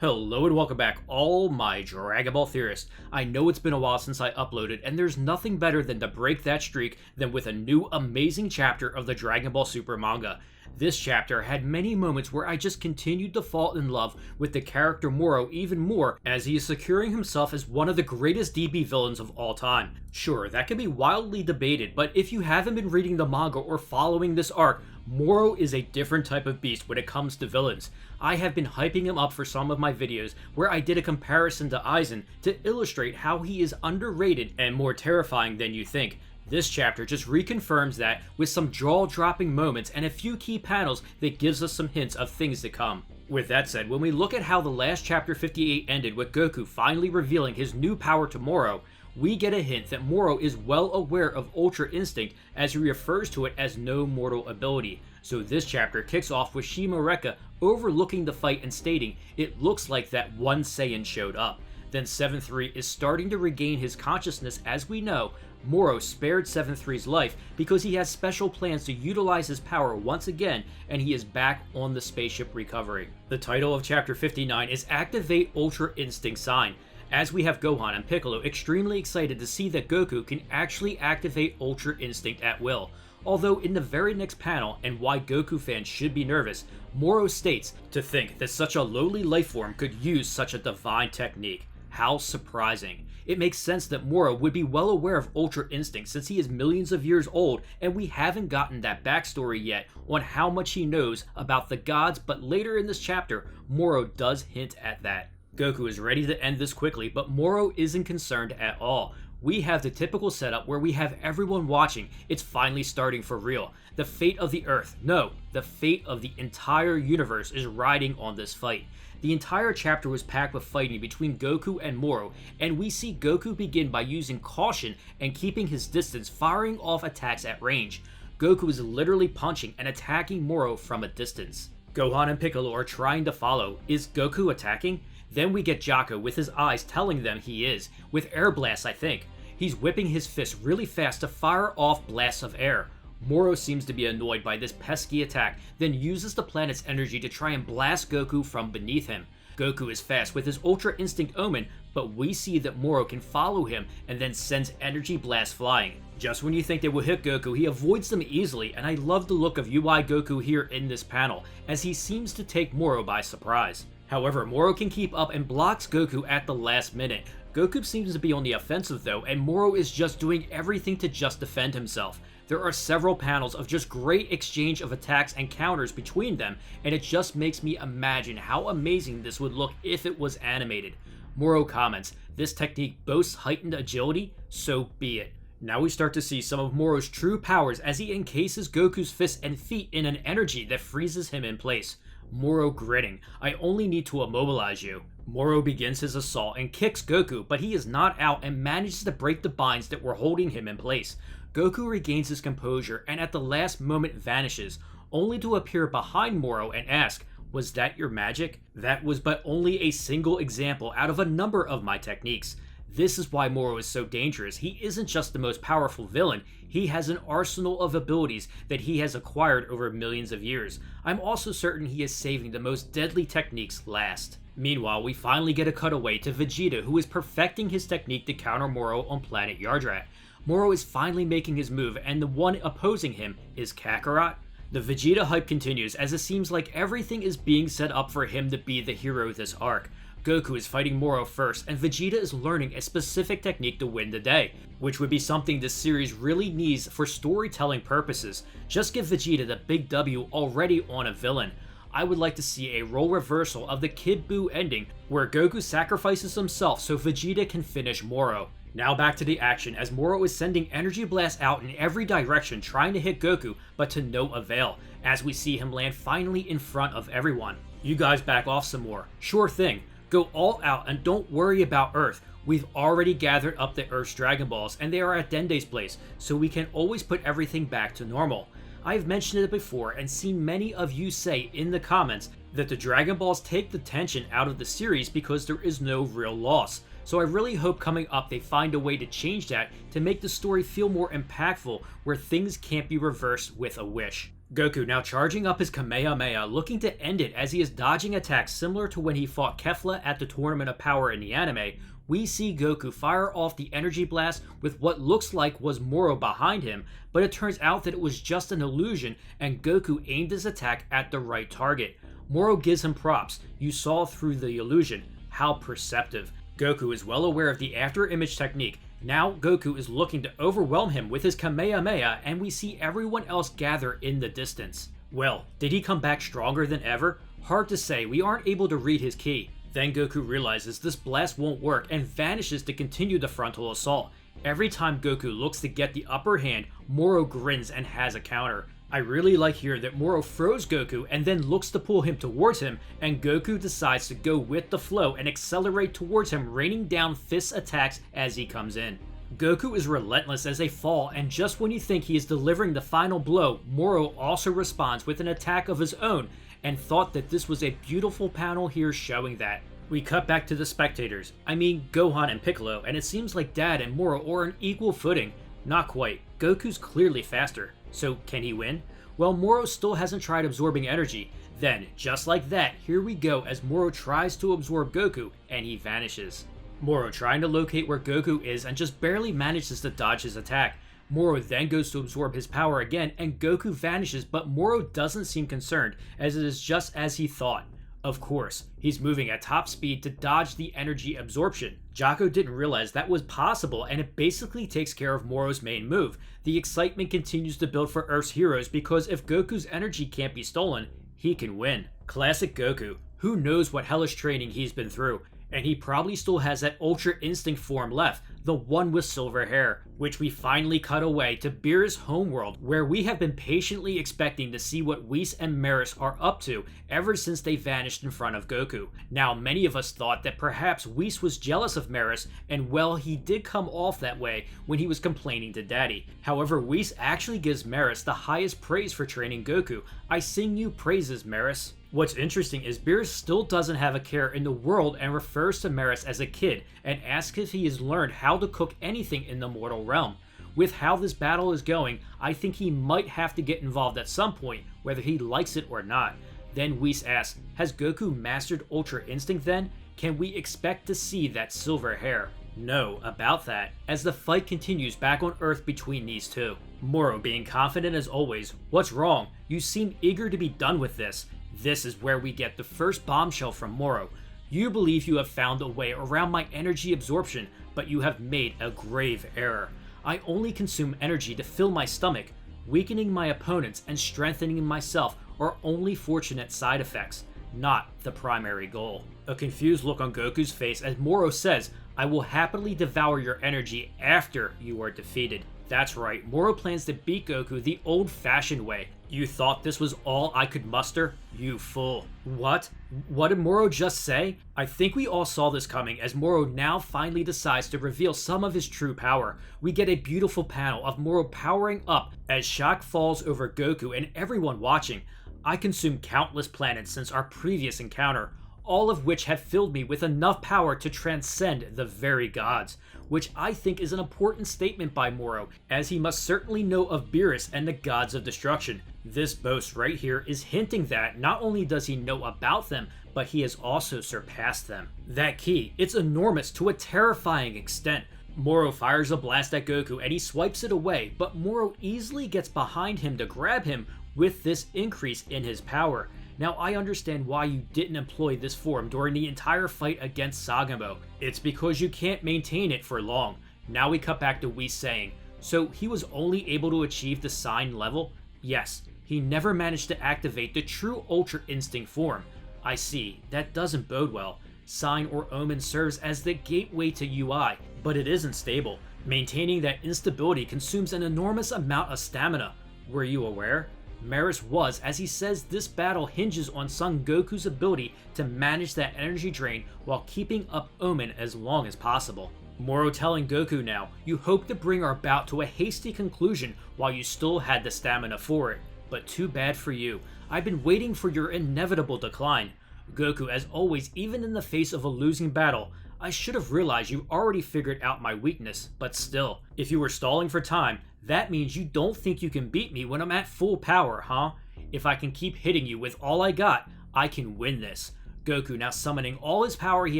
Hello and welcome back, all my Dragon Ball Theorists. I know it's been a while since I uploaded, and there's nothing better than to break that streak than with a new amazing chapter of the Dragon Ball Super Manga. This chapter had many moments where I just continued to fall in love with the character Moro even more as he is securing himself as one of the greatest DB villains of all time. Sure, that can be wildly debated, but if you haven't been reading the manga or following this arc, Moro is a different type of beast when it comes to villains. I have been hyping him up for some of my videos where I did a comparison to Aizen to illustrate how he is underrated and more terrifying than you think. This chapter just reconfirms that with some jaw-dropping moments and a few key panels that gives us some hints of things to come. With that said, when we look at how the last chapter 58 ended with Goku finally revealing his new power to Moro, we get a hint that Moro is well aware of Ultra Instinct as he refers to it as no mortal ability. So this chapter kicks off with Shimoreka overlooking the fight and stating, "It looks like that one Saiyan showed up." Then 7-3 is starting to regain his consciousness. As we know, Moro spared 7-3's life because he has special plans to utilize his power once again, and he is back on the spaceship recovering. The title of chapter 59 is Activate Ultra Instinct Sign, as we have Gohan and Piccolo extremely excited to see that Goku can actually activate Ultra Instinct at will. Although in the very next panel, and why Goku fans should be nervous, Moro states, "To think that such a lowly lifeform could use such a divine technique. How surprising." It makes sense that Moro would be well aware of Ultra Instinct since he is millions of years old, and we haven't gotten that backstory yet on how much he knows about the gods, but later in this chapter, Moro does hint at that. Goku is ready to end this quickly, but Moro isn't concerned at all. We have the typical setup where we have everyone watching. It's finally starting for real. The fate of the Earth, no, the fate of the entire universe is riding on this fight. The entire chapter was packed with fighting between Goku and Moro, and we see Goku begin by using caution and keeping his distance, firing off attacks at range. Goku is literally punching and attacking Moro from a distance. Gohan and Piccolo are trying to follow. Is Goku attacking? Then we get Jaco with his eyes telling them he is, with air blasts I think. He's whipping his fist really fast to fire off blasts of air. Moro seems to be annoyed by this pesky attack, then uses the planet's energy to try and blast Goku from beneath him. Goku is fast with his Ultra Instinct Omen, but we see that Moro can follow him and then sends energy blasts flying. Just when you think they will hit Goku, he avoids them easily, and I love the look of UI Goku here in this panel, as he seems to take Moro by surprise. However, Moro can keep up and blocks Goku at the last minute. Goku seems to be on the offensive though, and Moro is just doing everything to just defend himself. There are several panels of just great exchange of attacks and counters between them, and it just makes me imagine how amazing this would look if it was animated. Moro comments, "This technique boasts heightened agility, so be it." Now we start to see some of Moro's true powers as he encases Goku's fists and feet in an energy that freezes him in place. Moro gritting, "I only need to immobilize you." Moro begins his assault and kicks Goku, but he is not out and manages to break the binds that were holding him in place. Goku regains his composure and at the last moment vanishes, only to appear behind Moro and ask, "Was that your magic?" That was but only a single example out of a number of my techniques. This is why Moro is so dangerous. He isn't just the most powerful villain, he has an arsenal of abilities that he has acquired over millions of years. I'm also certain he is saving the most deadly techniques last. Meanwhile, we finally get a cutaway to Vegeta, who is perfecting his technique to counter Moro on planet Yardrat. Moro is finally making his move, and the one opposing him is Kakarot. The Vegeta hype continues as it seems like everything is being set up for him to be the hero this arc. Goku is fighting Moro first, and Vegeta is learning a specific technique to win the day, which would be something this series really needs for storytelling purposes. Just give Vegeta the big W already on a villain. I would like to see a role reversal of the Kid Buu ending, where Goku sacrifices himself so Vegeta can finish Moro. Now back to the action as Moro is sending energy blasts out in every direction trying to hit Goku, but to no avail, as we see him land finally in front of everyone. "You guys back off some more." "Sure thing. Go all out and don't worry about Earth. We've already gathered up the Earth's Dragon Balls and they are at Dende's place, so we can always put everything back to normal." I've mentioned it before and seen many of you say in the comments that the Dragon Balls take the tension out of the series because there is no real loss. So I really hope coming up they find a way to change that to make the story feel more impactful where things can't be reversed with a wish. Goku now charging up his Kamehameha, looking to end it as he is dodging attacks similar to when he fought Kefla at the Tournament of Power in the anime. We see Goku fire off the energy blast with what looks like was Moro behind him, but it turns out that it was just an illusion and Goku aimed his attack at the right target. Moro gives him props. You saw through the illusion. How perceptive. Goku is well aware of the after image technique. Now Goku is looking to overwhelm him with his Kamehameha and we see everyone else gather in the distance. Well, did he come back stronger than ever? Hard to say, we aren't able to read his ki. Then Goku realizes this blast won't work and vanishes to continue the frontal assault. Every time Goku looks to get the upper hand, Moro grins and has a counter. I really like here that Moro froze Goku and then looks to pull him towards him, and Goku decides to go with the flow and accelerate towards him, raining down fist attacks as he comes in. Goku is relentless as they fall, and just when you think he is delivering the final blow, Moro also responds with an attack of his own, and thought that this was a beautiful panel here showing that. We cut back to the spectators, I mean Gohan and Piccolo, and it seems like Dad and Moro are on equal footing. Not quite. Goku's clearly faster. So can he win? Well, Moro still hasn't tried absorbing energy. Then, just like that, here we go as Moro tries to absorb Goku, and he vanishes. Moro trying to locate where Goku is and just barely manages to dodge his attack. Moro then goes to absorb his power again, and Goku vanishes, but Moro doesn't seem concerned, as it is just as he thought. Of course, he's moving at top speed to dodge the energy absorption. Jocko didn't realize that was possible, and it basically takes care of Moro's main move. The excitement continues to build for Earth's heroes because if Goku's energy can't be stolen, he can win. Classic Goku. Who knows what hellish training he's been through, and he probably still has that Ultra Instinct form left, the one with silver hair, which we finally cut away to Beerus' homeworld, where we have been patiently expecting to see what Whis and Maris are up to ever since they vanished in front of Goku. Now, many of us thought that perhaps Whis was jealous of Maris, and well, he did come off that way when he was complaining to Daddy. However, Whis actually gives Maris the highest praise for training Goku. I sing you praises, Maris. What's interesting is Beerus still doesn't have a care in the world and refers to Maris as a kid and asks if he has learned how to cook anything in the mortal realm. With how this battle is going, I think he might have to get involved at some point, whether he likes it or not. Then Whis asks, has Goku mastered Ultra Instinct then? Can we expect to see that silver hair? No, about that, as the fight continues back on Earth between these two. Moro being confident as always. What's wrong? You seem eager to be done with this. This is where we get the first bombshell from Moro. You believe you have found a way around my energy absorption, but you have made a grave error. I only consume energy to fill my stomach. Weakening my opponents and strengthening myself are only fortunate side effects, not the primary goal. A confused look on Goku's face as Moro says, I will happily devour your energy after you are defeated. That's right, Moro plans to beat Goku the old-fashioned way. You thought this was all I could muster? You fool. What? What did Moro just say? I think we all saw this coming as Moro now finally decides to reveal some of his true power. We get a beautiful panel of Moro powering up as shock falls over Goku and everyone watching. I consumed countless planets since our previous encounter, all of which have filled me with enough power to transcend the very gods, which I think is an important statement by Moro, as he must certainly know of Beerus and the gods of destruction. This boast right here is hinting that not only does he know about them, but he has also surpassed them. That ki, it's enormous to a terrifying extent. Moro fires a blast at Goku and he swipes it away, but Moro easily gets behind him to grab him with this increase in his power. Now, I understand why you didn't employ this form during the entire fight against Sagamo. It's because you can't maintain it for long. Now we cut back to Whis saying, so he was only able to achieve the sign level? Yes, he never managed to activate the true Ultra Instinct form. I see, that doesn't bode well. Sign or Omen serves as the gateway to UI, but it isn't stable. Maintaining that instability consumes an enormous amount of stamina. Were you aware? Maris was, as he says this battle hinges on Son Goku's ability to manage that energy drain while keeping up Omen as long as possible. Moro telling Goku now, you hope to bring our bout to a hasty conclusion while you still had the stamina for it. But too bad for you. I've been waiting for your inevitable decline. Goku, as always, even in the face of a losing battle, I should have realized you already figured out my weakness, but still, if you were stalling for time, that means you don't think you can beat me when I'm at full power, huh? If I can keep hitting you with all I got, I can win this. Goku, now summoning all his power he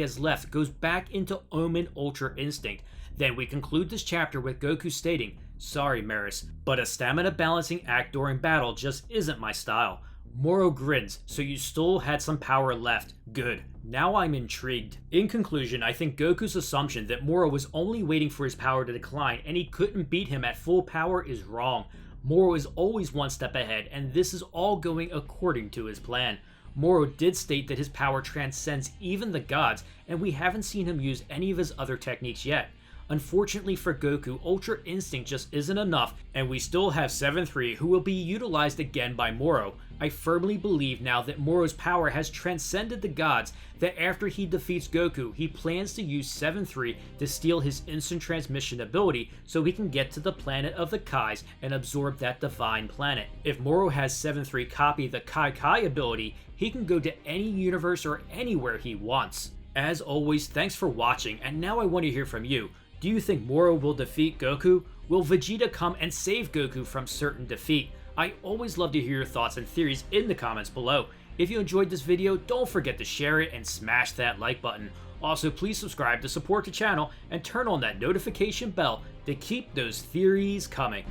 has left, goes back into Omen Ultra Instinct. Then we conclude this chapter with Goku stating, "Sorry, Maris, but a stamina balancing act during battle just isn't my style." Moro grins, "So you still had some power left. Good. Now I'm intrigued." In conclusion, I think Goku's assumption that Moro was only waiting for his power to decline and he couldn't beat him at full power is wrong. Moro is always one step ahead, and this is all going according to his plan. Moro did state that his power transcends even the gods, and we haven't seen him use any of his other techniques yet. Unfortunately for Goku, Ultra Instinct just isn't enough, and we still have 7-3 who will be utilized again by Moro. I firmly believe now that Moro's power has transcended the gods, that after he defeats Goku, he plans to use 7-3 to steal his instant transmission ability so he can get to the planet of the Kais and absorb that divine planet. If Moro has 7-3 copy the Kai ability, he can go to any universe or anywhere he wants. As always, thanks for watching, and now I want to hear from you. Do you think Moro will defeat Goku? Will Vegeta come and save Goku from certain defeat? I always love to hear your thoughts and theories in the comments below. If you enjoyed this video, don't forget to share it and smash that like button. Also, please subscribe to support the channel and turn on that notification bell to keep those theories coming.